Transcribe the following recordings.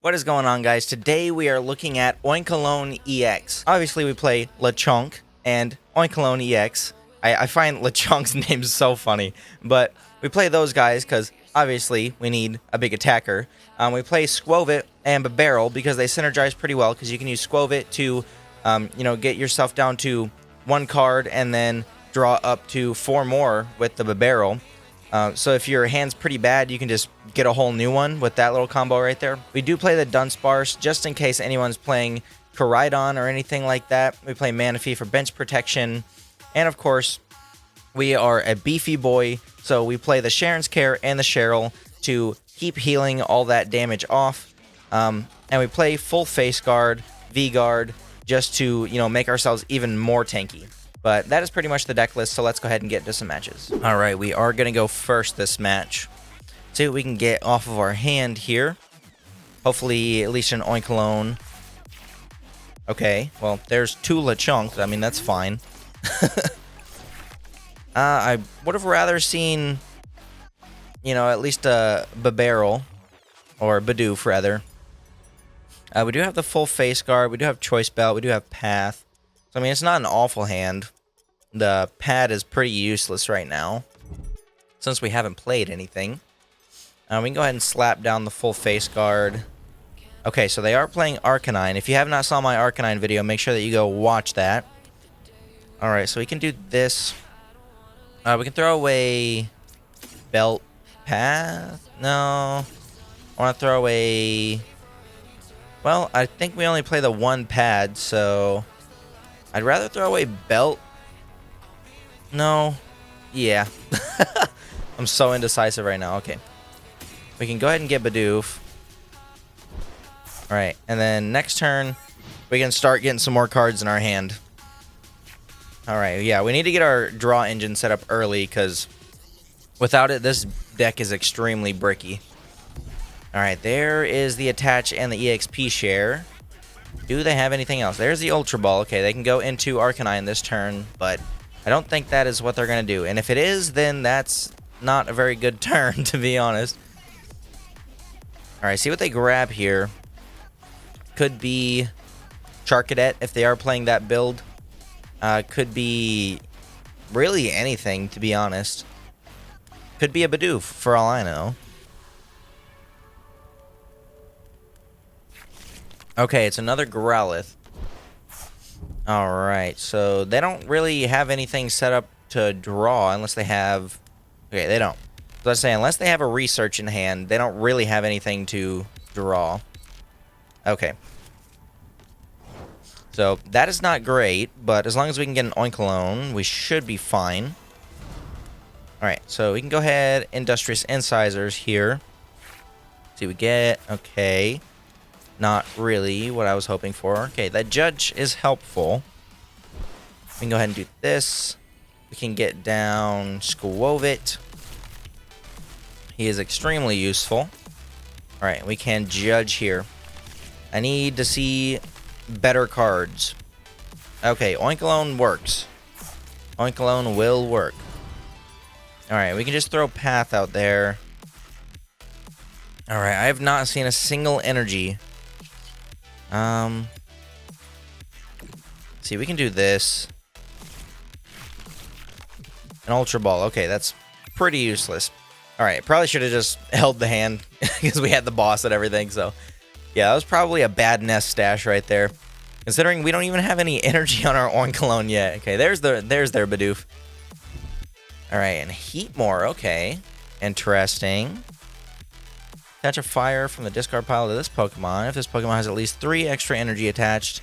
What is going on, guys? Today we are looking at Oinkologne EX. Obviously we play Lechonk and Oinkologne EX. I find Lechonk's name so funny, but we play those guys because obviously we need a big attacker. We play Skwovet and Bibarel because they synergize pretty well, because you can use Skwovet to get yourself down to one card and then draw up to 4 more with the Bibarel. So if your hand's pretty bad, you can just get a whole new one with that little combo right there. We do play the Dunsparce just in case anyone's playing Cheren or anything like that. We play Manaphy for bench protection. And of course, we are a beefy boy, so we play the Cheren's Care and the Cheryl to keep healing all that damage off. And we play full face guard, V guard, just to make ourselves even more tanky. But that is pretty much the deck list, so let's go ahead and get into some matches. All right, we are going to go first this match. See what we can get off of our hand here. Hopefully, at least an Oinkologne. Okay, well, there's 2 Lechonk. I mean, that's fine. I would have rather seen, at least a Bibarel, or Bidoof, rather. We do have the full face guard. We do have Choice Belt. We do have Path. So, I mean, it's not an awful hand. The pad is pretty useless right now, since we haven't played anything. We can go ahead and slap down the full face guard. Okay, so they are playing Arcanine. If you have not saw my Arcanine video, make sure that you go watch that. Alright, so we can do this. We can throw away Belt Path. No. I want to throw away... Well, I think we only play the one pad, so... I'd rather throw away Belt. No. Yeah. I'm so indecisive right now. Okay. We can go ahead and get Bidoof. Alright, and then next turn, we can start getting some more cards in our hand. Alright, yeah, we need to get our draw engine set up early, because without it, this deck is extremely bricky. Alright, there is the attach and the EXP share. Do they have anything else? There's the Ultra Ball. Okay, they can go into Arcanine this turn, but I don't think that is what they're going to do. And if it is, then that's not a very good turn, to be honest. Alright, see what they grab here. Could be Charcadet if they are playing that build. Could be really anything, to be honest. Could be a Bidoof, for all I know. Okay, it's another Growlithe. Alright, so they don't really have anything set up to draw unless they have... Okay, they don't. So I was saying, unless they have a research in hand, they don't really have anything to draw. Okay. So, that is not great, but as long as we can get an Oinkologne, we should be fine. Alright, so we can go ahead, Industrious Incisors here. See what we get. Okay. Not really what I was hoping for. Okay, that Judge is helpful. We can go ahead and do this. We can get down Skwovet. He is extremely useful. Alright, we can Judge here. I need to see better cards. Okay, Oinkologne works. Oinkologne will work. Alright, we can just throw Path out there. Alright, I have not seen a single energy. See, we can do this. An Ultra Ball. Okay, that's pretty useless. Alright, probably should have just held the hand because we had the boss and everything, so... Yeah, that was probably a bad nest stash right there. Considering we don't even have any energy on our Oinkologne yet. Okay, there's their Bidoof. Alright, and Heatmore, okay. Interesting. Attach a fire from the discard pile to this Pokemon. If this Pokemon has at least 3 extra energy attached,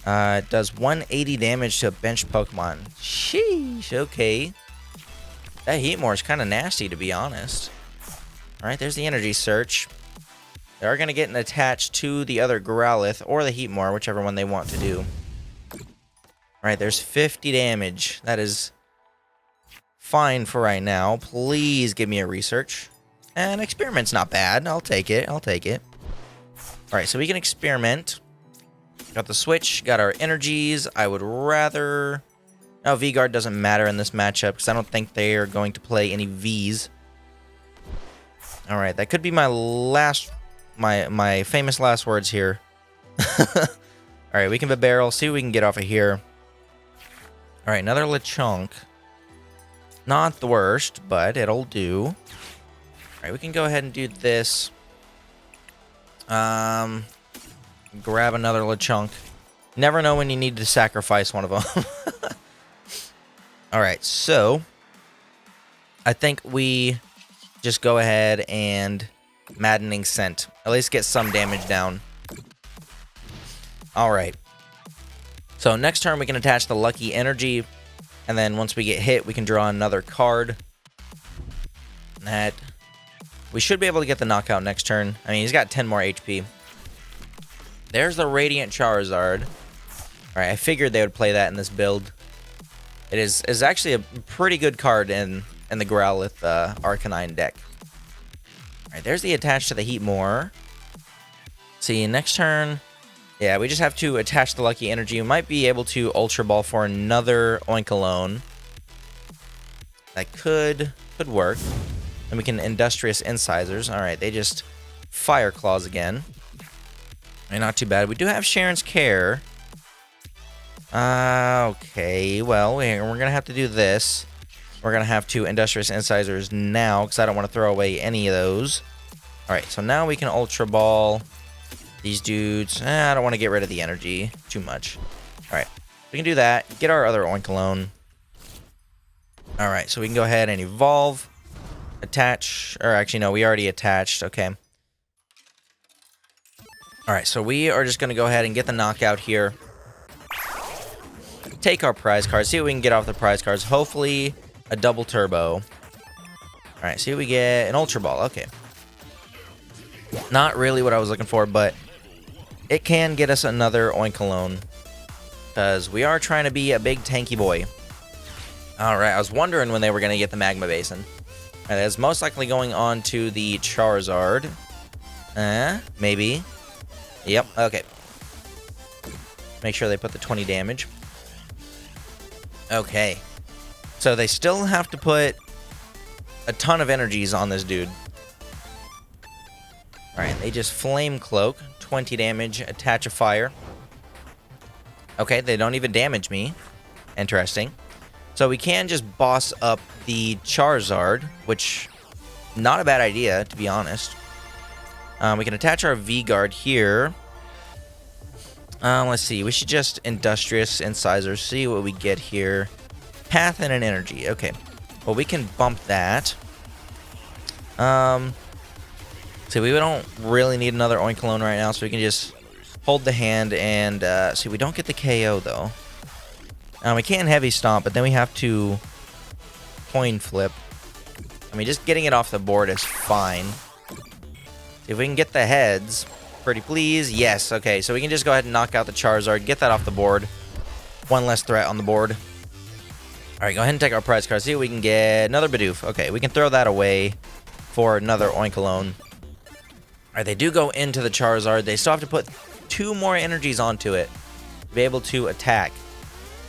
it does 180 damage to a bench Pokemon. Sheesh, okay. That Heatmore is kind of nasty, to be honest. Alright, there's the energy search. They are going to get an attach to the other Growlithe or the Heatmore, whichever one they want to do. Alright, there's 50 damage. That is fine for right now. Please give me a research. And Experiment's not bad. I'll take it. I'll take it. Alright, so we can experiment. Got the Switch. Got our energies. I would rather... No, V-Guard doesn't matter in this matchup because I don't think they are going to play any Vs. Alright, that could be my last my famous last words here. Alright, we can Bibarel, see what we can get off of here. Alright, another Lechonk. Not the worst, but it'll do. Alright, we can go ahead and do this. Grab another Lechonk. Never know when you need to sacrifice one of them. Alright, so I think we just go ahead and Maddening Scent. At least get some damage down. Alright. So next turn we can attach the Lucky Energy. And then once we get hit, we can draw another card. That we should be able to get the knockout next turn. I mean, he's got 10 more HP. There's the Radiant Charizard. Alright, I figured they would play that in this build. It is actually a pretty good card in the Growlithe Arcanine deck. Alright, there's the attach to the Heatmore. See, next turn... Yeah, we just have to attach the Lucky Energy. We might be able to Ultra Ball for another Oinkologne. That could work. And we can Industrious Incisors. Alright, they just Fire Claws again. And not too bad. We do have Cheren's Care. Okay, well, we're going to have to do this. We're going to have to Industrious Incisors now, because I don't want to throw away any of those. Alright, so now we can Ultra Ball these dudes. I don't want to get rid of the energy too much. Alright, we can do that. Get our other Oinkologne. Alright, so we can go ahead and evolve. Attach. Or actually, no, we already attached. Okay. Alright, so we are just going to go ahead and get the knockout here. Take our prize cards. See what we can get off the prize cards. Hopefully, a double turbo. Alright, see what we get. An Ultra Ball. Okay. Not really what I was looking for, but it can get us another Oinkologne. Because we are trying to be a big tanky boy. Alright, I was wondering when they were going to get the Magma Basin. Alright, that's most likely going on to the Charizard. Maybe. Yep, okay. Make sure they put the 20 damage. Okay. So they still have to put a ton of energies on this dude. Alright, they just Flame Cloak. 20 damage, attach a fire. Okay, they don't even damage me. Interesting. So we can just boss up the Charizard, which, not a bad idea, to be honest. We can attach our V-Guard here. Let's see, we should just Industrious Incisors, see what we get here. Path and an Energy, okay. Well, we can bump that. See, we don't really need another Oinkologne right now, so we can just hold the hand and, see, we don't get the KO, though. We can Heavy Stomp, but then we have to Coin Flip. I mean, just getting it off the board is fine. See if we can get the heads. Pretty please. Yes, okay, so we can just go ahead and knock out the Charizard, get that off the board. One less threat on the board. Alright, go ahead and take our prize card. See if we can get another Bidoof. Okay, we can throw that away for another Oinkologne. Alright, they do go into the Charizard. They still have to put 2 more energies onto it to be able to attack.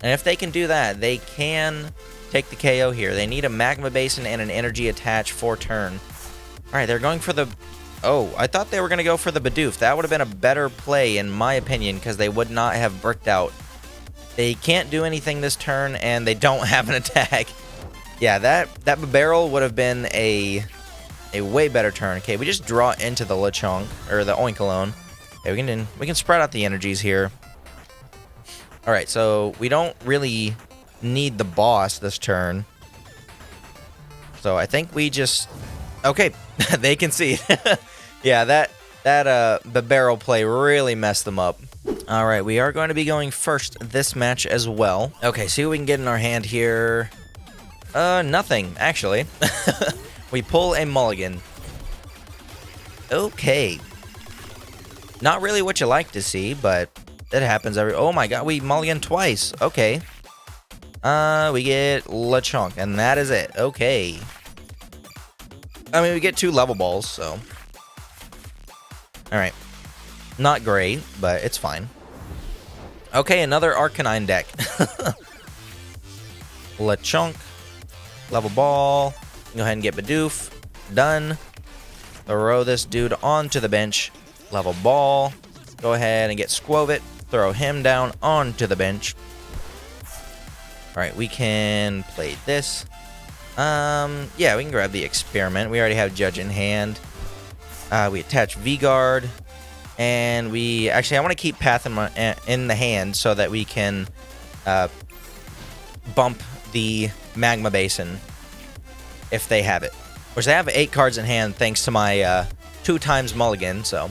And if they can do that, they can take the KO here. They need a Magma Basin and an Energy attach for turn. Alright, they're going for the... Oh, I thought they were going to go for the Bidoof. That would have been a better play, in my opinion, because they would not have bricked out. They can't do anything this turn, and they don't have an attack. Yeah, that Bibarel would have been a way better turn. Okay, we just draw into the Lechonk, or the Oinkologne. Okay, we can spread out the energies here. Alright, so we don't really need the boss this turn. So I think we just... Okay, they can see. Yeah, that Bibarel play really messed them up. Alright, we are going to be going first this match as well. Okay, see what we can get in our hand here. Nothing, actually. We pull a mulligan. Okay. Not really what you like to see, but it happens every... Oh my god, we mulligan twice. Okay. We get Lechonk, and that is it. Okay. I mean, we get 2 level balls, so... Alright. Not great, but it's fine. Okay, another Arcanine deck. Lechonk. Level ball. Go ahead and get Bidoof. Done. Throw this dude onto the bench. Level Ball. Go ahead and get Skwovet. Throw him down onto the bench. Alright, we can play this. Yeah, we can grab the Experiment. We already have Judge in hand. We attach V-Guard. And we... Actually, I want to keep Path in the hand so that we can bump the Magma Basin if they have it. Which they have 8 cards in hand thanks to my 2 times mulligan, so...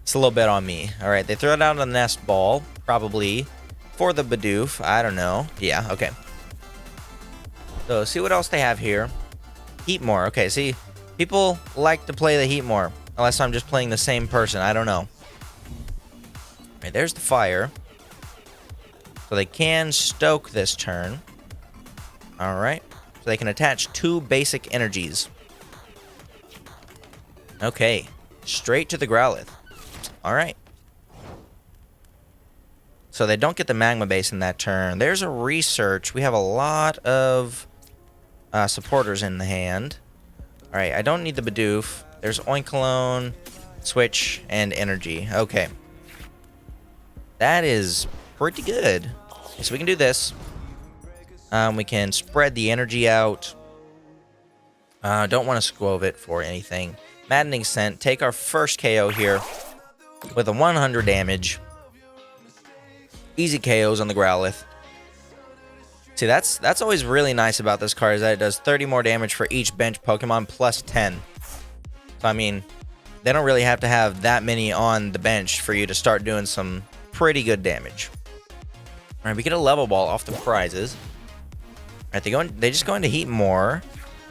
It's a little bit on me. Alright, they throw it out on the Nest Ball. Probably for the Bidoof. I don't know. Yeah, okay. So, see what else they have here. Heatmore. Okay, see, people like to play the Heatmore. Unless I'm just playing the same person. I don't know. Alright, there's the fire. So they can stoke this turn. Alright. So they can attach 2 basic energies. Okay. Straight to the Growlithe. Alright. So they don't get the Magma Base in that turn. There's a Research. We have a lot of supporters in the hand. Alright, I don't need the Bidoof. There's Oinkologne, Switch, and Energy. Okay. That is pretty good. So we can do this. We can spread the energy out. Don't want to Skwovet for anything. Maddening Scent. Take our first KO here with a 100 damage. Easy KOs on the Growlithe. See, that's always really nice about this card, is that it does 30 more damage for each bench Pokemon plus 10. So, I mean, they don't really have to have that many on the bench for you to start doing some pretty good damage. Alright, we get a Level Ball off the prizes. Alright, they just go into Heatmore.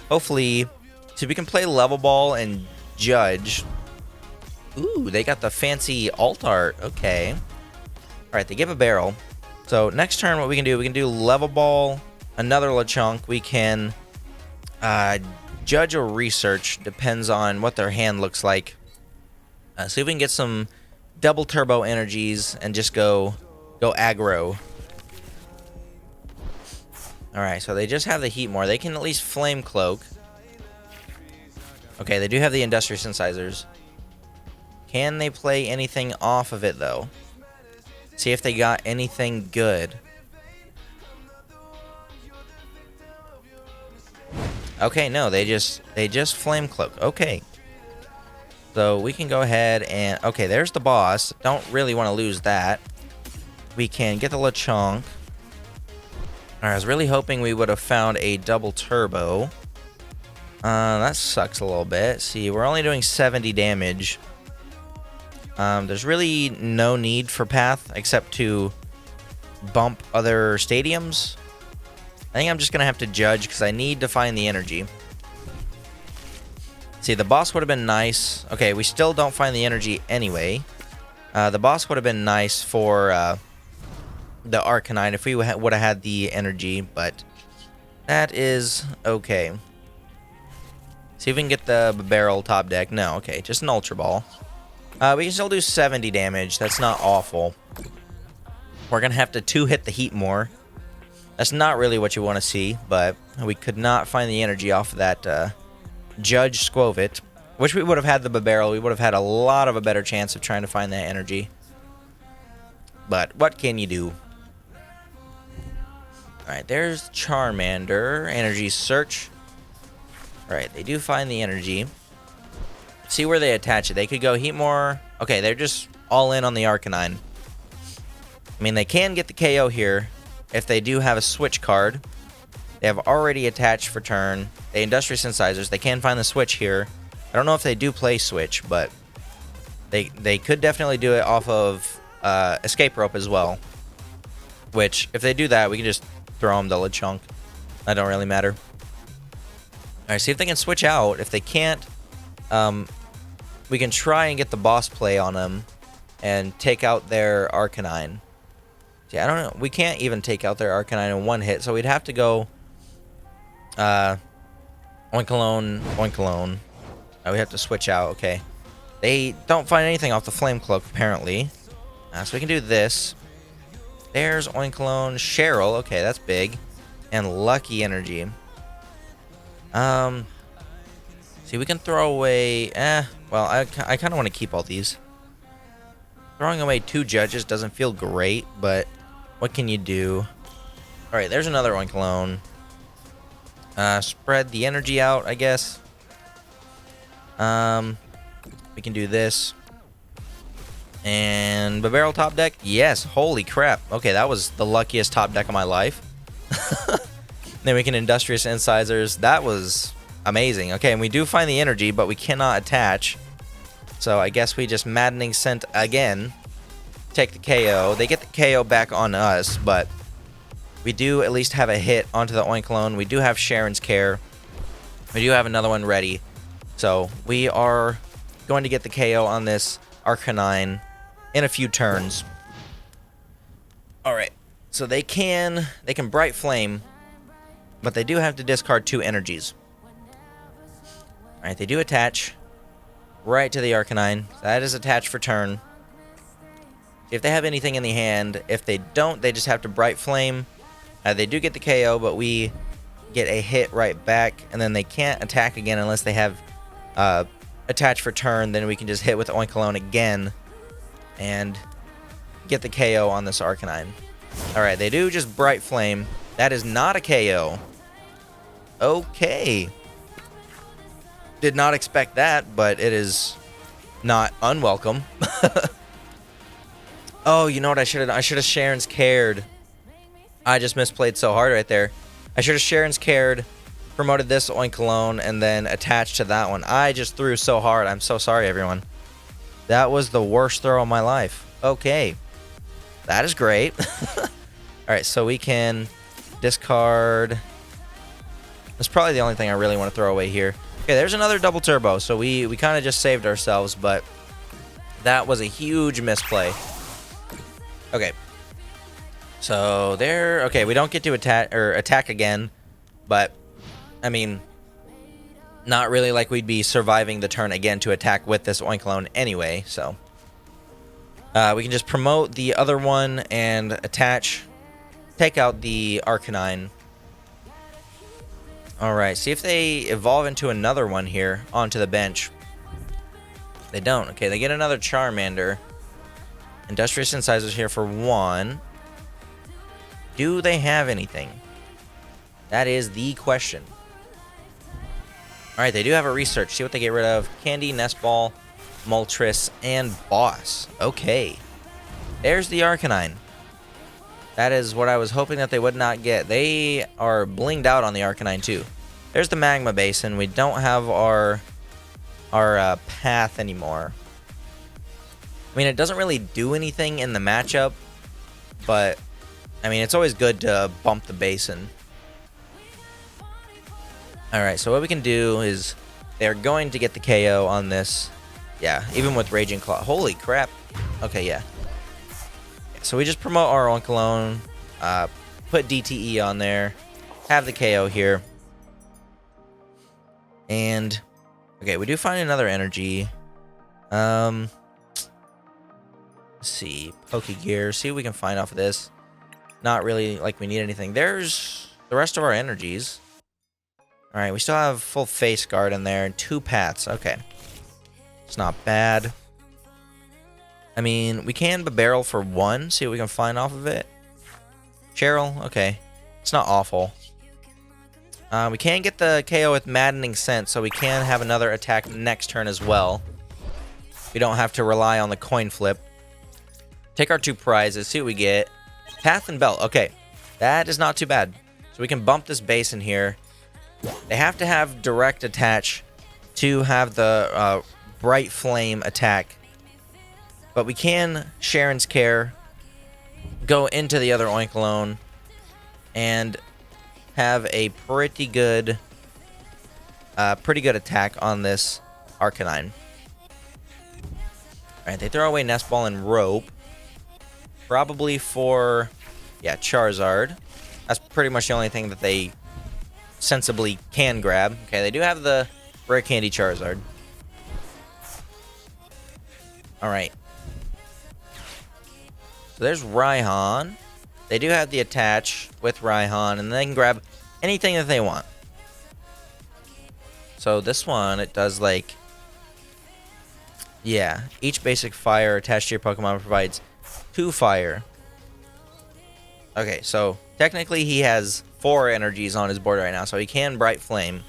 Hopefully, so we can play Level Ball and Judge. Ooh, they got the fancy alt art. Okay. Alright, they give a barrel. So, next turn, what we can do Level Ball, another Lechonk. We can Judge or Research, depends on what their hand looks like. See if we can get some double turbo energies and just go aggro. Alright, so they just have the Heatmore. They can at least Flame Cloak. Okay, they do have the Industrious Incisors. Can they play anything off of it, though? See if they got anything good. Okay, no, they just Flame Cloak. Okay. So we can go ahead and... Okay, there's the boss. Don't really want to lose that. We can get the Lechonk. Alright, I was really hoping we would have found a double turbo. That sucks a little bit. See, we're only doing 70 damage. There's really no need for Path except to bump other stadiums. I think I'm just going to have to Judge because I need to find the energy. See, the boss would have been nice. Okay, we still don't find the energy anyway. The boss would have been nice for the Arcanine if we would have had the energy, but that is okay. See if we can get the Bibarel top deck. No, okay, just an Ultra Ball. We can still do 70 damage. That's not awful. We're going to have to 2-hit the Heatmore. That's not really what you want to see, but we could not find the energy off of that Judge Skwovet. Wish we would have had the Bibarel. We would have had a lot of a better chance of trying to find that energy. But what can you do? Alright, there's Charmander. Energy Search. Alright, they do find the energy. See where they attach it. They could go Heatmore. Okay, they're just all in on the Arcanine. I mean, they can get the KO here if they do have a Switch card. They have already attached for turn. They Industrious Incisors. They can find the Switch here. I don't know if they do play Switch, but they could definitely do it off of Escape Rope as well. Which, if they do that, we can just throw them the Lechonk. That don't really matter. Alright, see if they can switch out. If they can't, we can try and get the boss play on them and take out their Arcanine. See, I don't know. We can't even take out their Arcanine in one hit, so we'd have to go Oinkologne. We have to switch out. Okay. They don't find anything off the Flame Cloak, apparently. So we can do this. There's Oinkologne. Cheryl. Okay, that's big. And Lucky Energy. See, we can throw away... Well, I kind of want to keep all these. Throwing away 2 judges doesn't feel great, but what can you do? Alright, there's another Oinkologne. Spread the energy out, I guess. We can do this. And Bibarel top deck? Yes, holy crap. Okay, that was the luckiest top deck of my life. Then we can Industrious Incisors. That was amazing. Okay, and we do find the energy, but we cannot attach. So I guess we just Maddening Scent again. Take the KO. They get the KO back on us, but we do at least have a hit onto the Oinkologne. We do have Cheren's Care. We do have another one ready. So we are going to get the KO on this Arcanine in a few turns. Alright, so they can Bright Flame, but they do have to discard 2 energies. Alright, they do attach right to the Arcanine. So that is attached for turn. If they have anything in the hand, if they don't, they just have to Bright Flame. They do get the KO, but we get a hit right back, and then they can't attack again unless they have attach for turn. Then we can just hit with Oinkologne again and get the KO on this Arcanine. Alright, they do just Bright Flame. That is not a KO. Okay. Did not expect that, but it is not unwelcome. Oh, you know what I should have Cheren's Cared. I just misplayed so hard right there. I should have Cheren's Cared, promoted this Oinkologne, and then attached to that one. I just threw so hard. I'm so sorry, everyone. That was the worst throw of my life. Okay. That is great. Alright, so we can discard. That's probably the only thing I really want to throw away here. Okay, there's another double turbo. So we kind of just saved ourselves, but that was a huge misplay. Okay. So there. Okay, we don't get to attack again, but I mean, not really like we'd be surviving the turn again to attack with this Oinkologne anyway. So we can just promote the other one and attach, take out the Arcanine. Alright, see if they evolve into another one here onto the bench. They don't. Okay, they get another Charmander. Industrious Incisors here for 1. Do they have anything? That is the question. Alright, they do have a research. See what they get rid of. Candy, Nest Ball, Moltres, and Boss. Okay. There's the Arcanine. That is what I was hoping that they would not get. They are blinged out on the Arcanine too. There's the Magma Basin. We don't have our path anymore. I mean, it doesn't really do anything in the matchup, but I mean, it's always good to bump the basin. Alright, so what we can do is they're going to get the KO on this. Yeah, even with Raging Claw. Holy crap. Okay, yeah. So we just promote our Oinkologne, put DTE on there, have the KO here. And, okay, we do find another energy. Let's see, Pokégear, see what we can find off of this. Not really like we need anything. There's the rest of our energies. Alright, we still have full face guard in there and 2 paths. Okay. It's not bad. I mean, we can Bibarel for 1. See what we can find off of it. Cheryl, okay. It's not awful. We can get the KO with Maddening Scent, so we can have another attack next turn as well. We don't have to rely on the coin flip. Take our 2 prizes, see what we get. Path and Belt, okay. That is not too bad. So we can bump this base in here. They have to have direct attach to have the Bright Flame attack. But we can Cheren's Care, go into the other Oinkologne, and have a pretty good attack on this Arcanine. Alright, they throw away Nest Ball and Rope. Probably for, yeah, Charizard. That's pretty much the only thing that they sensibly can grab. Okay, they do have the Rare Candy Charizard. Alright. So there's Raihan. They do have the attach with Raihan, and they can grab anything that they want. So this one, it does like Yeah, each basic fire attached to your Pokemon provides 2 fire. Okay, so technically he has 4 energies on his board right now, so he can Bright Flame.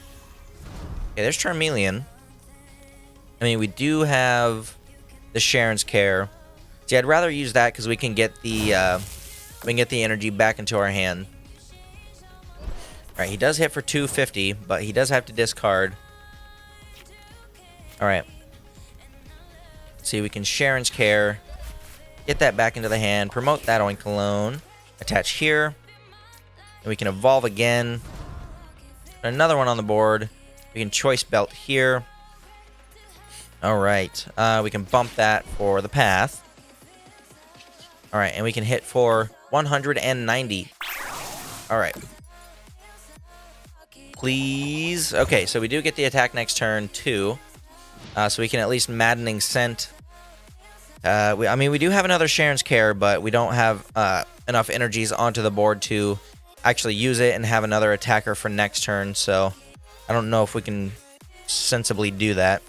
Okay, there's Charmeleon. I mean, we do have the Cheren's Care. See, I'd rather use that because we can get the energy back into our hand. All right, he does hit for 250, but he does have to discard. All right. See, we can Cheren's Care, get that back into the hand, promote that Oinkologne, attach here, and we can evolve again. Another one on the board. We can Choice Belt here. All right, we can bump that for the path. All right, and we can hit for 190. All right. Please. Okay, so we do get the attack next turn, too. So we can at least Maddening Scent. I mean, we do have another Cheren's Care, but we don't have enough energies onto the board to actually use it and have another attacker for next turn. So I don't know if we can sensibly do that.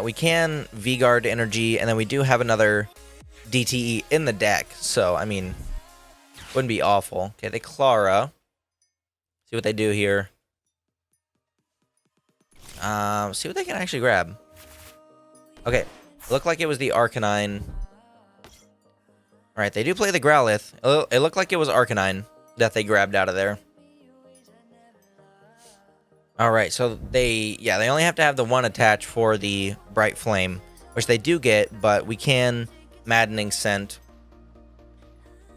We can V-Guard energy, and then we do have another DTE in the deck. So, I mean, wouldn't be awful. Okay, they Clara. See what they do here. See what they can actually grab. Okay, looked like it was the Arcanine. Alright, they do play the Growlithe. It looked like it was Arcanine that they grabbed out of there. Alright, so they only have to have the 1 attach for the Bright Flame, which they do get, but we can Maddening Scent.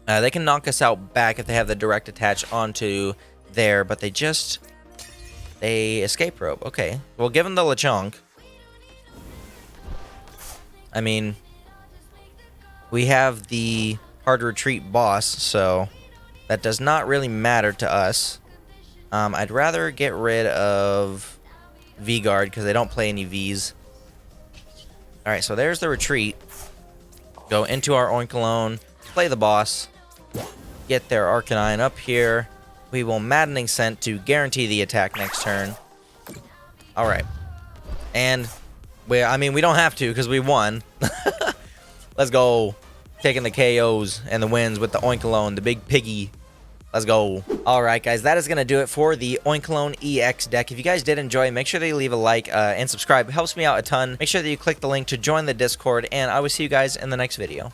They can knock us out back if they have the direct attach onto there, but they Escape Rope. Okay, we'll give them the Lechonk. I mean, we have the Hard Retreat boss, so that does not really matter to us. I'd rather get rid of V-Guard because they don't play any Vs. Alright, so there's the retreat. Go into our Oinkologne, play the boss, get their Arcanine up here. We will Maddening Scent to guarantee the attack next turn. Alright. And, we don't have to because we won. Let's go. Taking the KOs and the wins with the Oinkologne, the big piggy. Let's go. Alright, guys, that is going to do it for the Oinkologne EX deck. If you guys did enjoy, make sure that you leave a like and subscribe. It helps me out a ton. Make sure that you click the link to join the Discord, and I will see you guys in the next video.